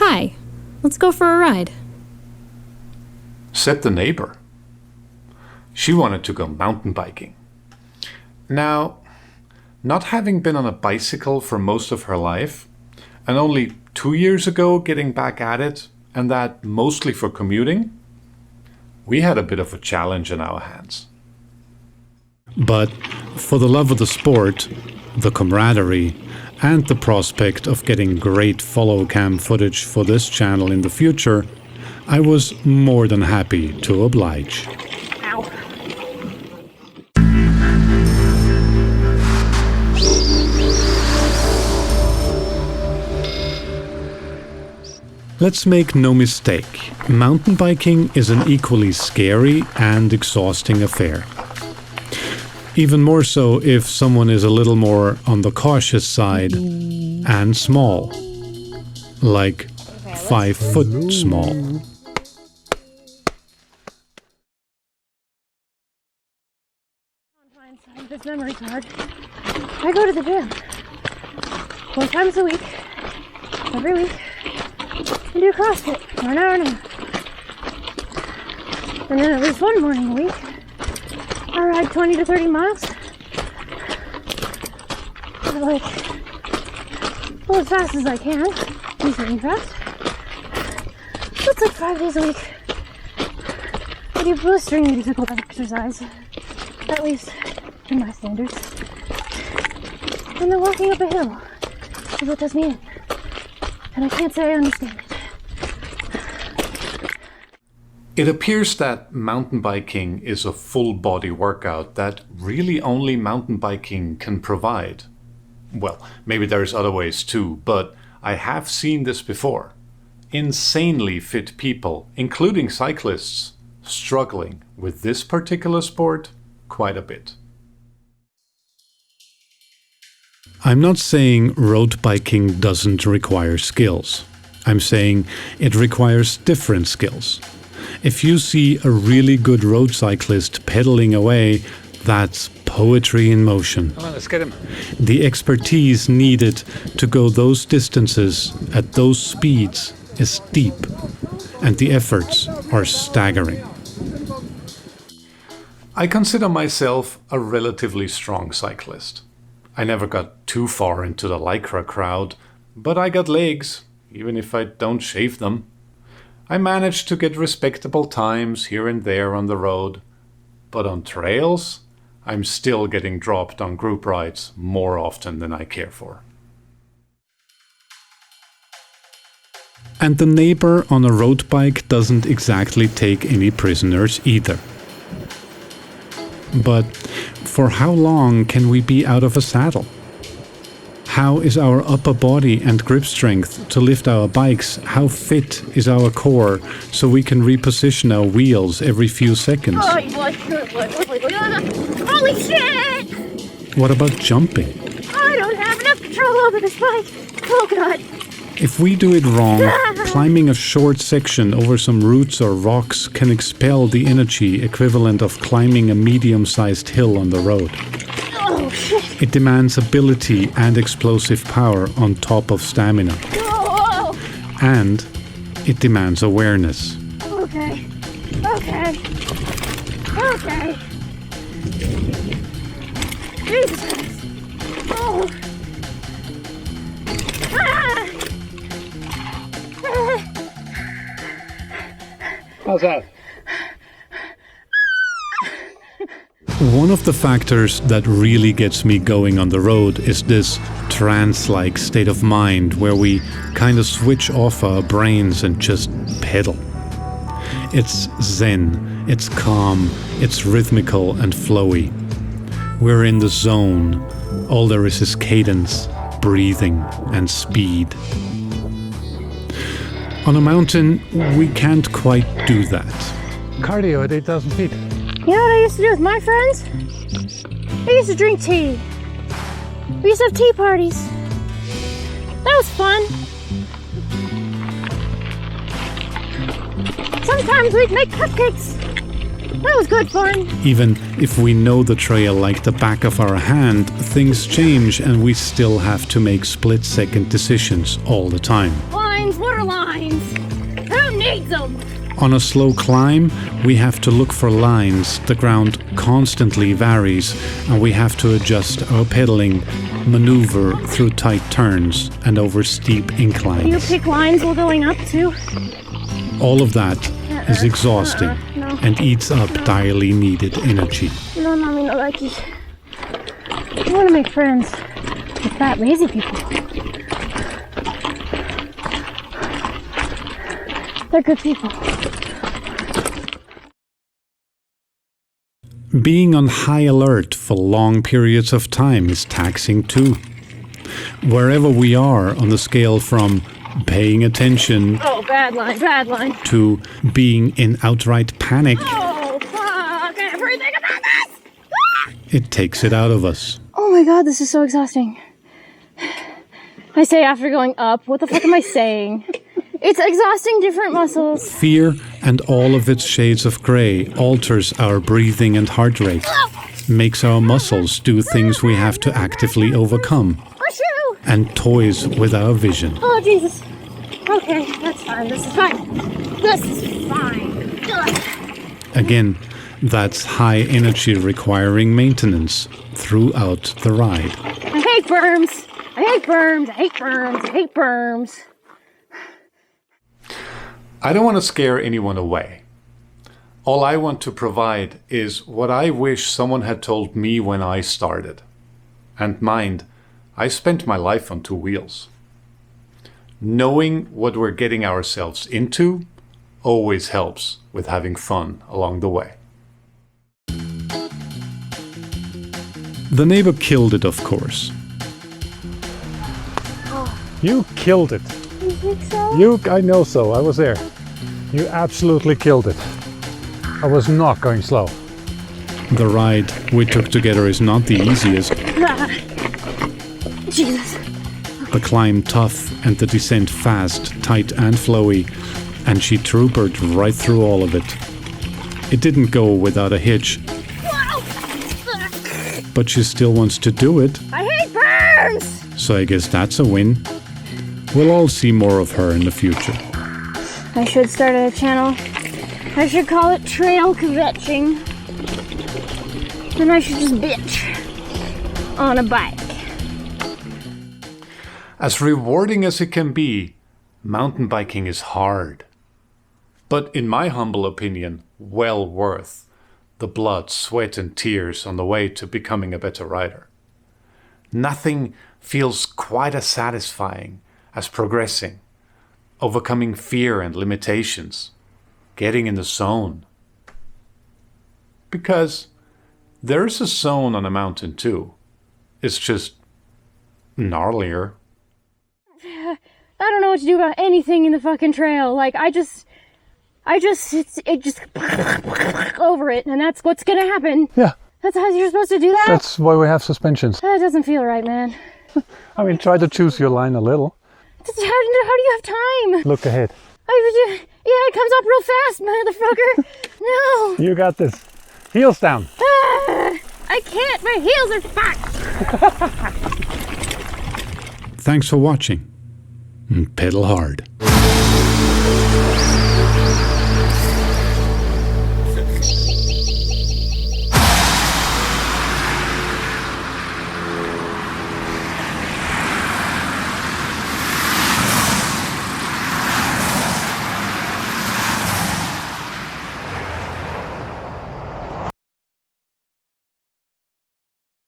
Hi, let's go for a ride. Said the neighbor. She wanted to go mountain biking. Now, not having been on a bicycle for most of her life, and only 2 years ago getting back at it, and that mostly for commuting, we had a bit of a challenge in our hands. But for the love of the sport, the camaraderie, and the prospect of getting great follow cam footage for this channel in the future, I was more than happy to oblige. Ow. Let's make no mistake, mountain biking is an equally scary and exhausting affair. Even more so if someone is a little more on the cautious side and small. Like 5 foot small. This memory card. I go to the gym 4 times a week, every week, and do CrossFit for an hour and a half. And then at least one morning a week, I ride 20 to 30 miles. Like, well, as fast as I can, decently fast. That's like 5 days a week. I do blisteringly difficult exercise, at least in my standards. And then walking up a hill is what does me in. And I can't say I understand it. It appears that mountain biking is a full body workout that really only mountain biking can provide. Well, maybe there's other ways too, but I have seen this before. Insanely fit people, including cyclists, struggling with this particular sport quite a bit. I'm not saying road biking doesn't require skills. I'm saying it requires different skills. If you see a really good road cyclist pedaling away, that's poetry in motion. Come on, let's get him. The expertise needed to go those distances at those speeds is deep, and the efforts are staggering. I consider myself a relatively strong cyclist. I never got too far into the lycra crowd, but I got legs, even if I don't shave them. I managed to get respectable times here and there on the road, but on trails, I'm still getting dropped on group rides more often than I care for. And the neighbor on a road bike doesn't exactly take any prisoners either. But for how long can we be out of a saddle? How is our upper body and grip strength to lift our bikes? How fit is our core so we can reposition our wheels every few seconds? Holy shit! What about jumping? I don't have enough control over this bike. Oh god. If we do it wrong, climbing a short section over some roots or rocks can expel the energy equivalent of climbing a medium-sized hill on the road. Oh shit. It demands ability and explosive power on top of stamina. Oh. And it demands awareness. Okay. Okay. Okay. Jesus Christ. Oh. Ah. How's that? One of the factors that really gets me going on the road is this trance-like state of mind where we kind of switch off our brains and just pedal. It's zen, it's calm, it's rhythmical and flowy. We're in the zone. All there is cadence, breathing, and speed. On a mountain, we can't quite do that. Cardio at 8,000 feet. You know what I used to do with my friends? I used to drink tea. We used to have tea parties. That was fun. Sometimes we'd make cupcakes. That was good fun. Even if we know the trail like the back of our hand, things change and we still have to make split-second decisions all the time. 1, lines? What are lines? Who needs them? On a slow climb, we have to look for lines. The ground constantly varies, and we have to adjust our pedaling, maneuver through tight turns and over steep Do you inclines. pick lines while going up too? All of that is exhausting no. and eats up direly needed energy. No, mommy, no lucky. I want to make friends with fat, lazy people. They're good people. Being on high alert for long periods of time is taxing too. Wherever we are on the scale from paying attention Oh, bad line, bad line. to being in outright panic, Oh, fuck everything about this! Ah! it takes it out of us. Oh my god, this is so exhausting. I say after going up, what the fuck am I saying? It's exhausting different muscles. Fear and all of its shades of grey alters our breathing and heart rate, makes our muscles do things we have to actively overcome, Achoo! and toys with our vision. Oh, Jesus. Okay, that's fine. This is fine. This is fine. Ugh. Again, that's high energy requiring maintenance throughout the ride. I hate berms. I hate berms. I hate berms. I hate berms. I don't want to scare anyone away. All I want to provide is what I wish someone had told me when I started. And mind, I spent my life on two wheels. Knowing what we're getting ourselves into always helps with having fun along the way. The neighbor killed it, of course. You killed it. You think so? I know so. I was there. You absolutely killed it. I was not going slow. The ride we took together is not the easiest. Jesus. The climb tough and the descent fast, tight and flowy, and she troopered right through all of it. It didn't go without a hitch, but she still wants to do it, I hate berms. so I guess that's a win. We'll all see more of her in the future. I should start a channel. I should call it trail kvetching. Then I should just bitch on a bike. As rewarding as it can be, mountain biking is hard. But in my humble opinion, well worth the blood, sweat and tears on the way to becoming a better rider. Nothing feels quite as satisfying as progressing, overcoming fear and limitations, getting in the zone. Because there's a zone on a mountain too. It's just gnarlier. I don't know what to do about anything in the fucking trail. Like, it just over it, and that's what's gonna happen. Yeah, That's how you're supposed to do that? that's why we have suspensions. That doesn't feel right, man. I mean, try to choose your line a little. How do you have time? Look ahead. Yeah, it comes up real fast, motherfucker. No. You got this. Heels down. I can't. My heels are fucked. Thanks for watching. Pedal hard.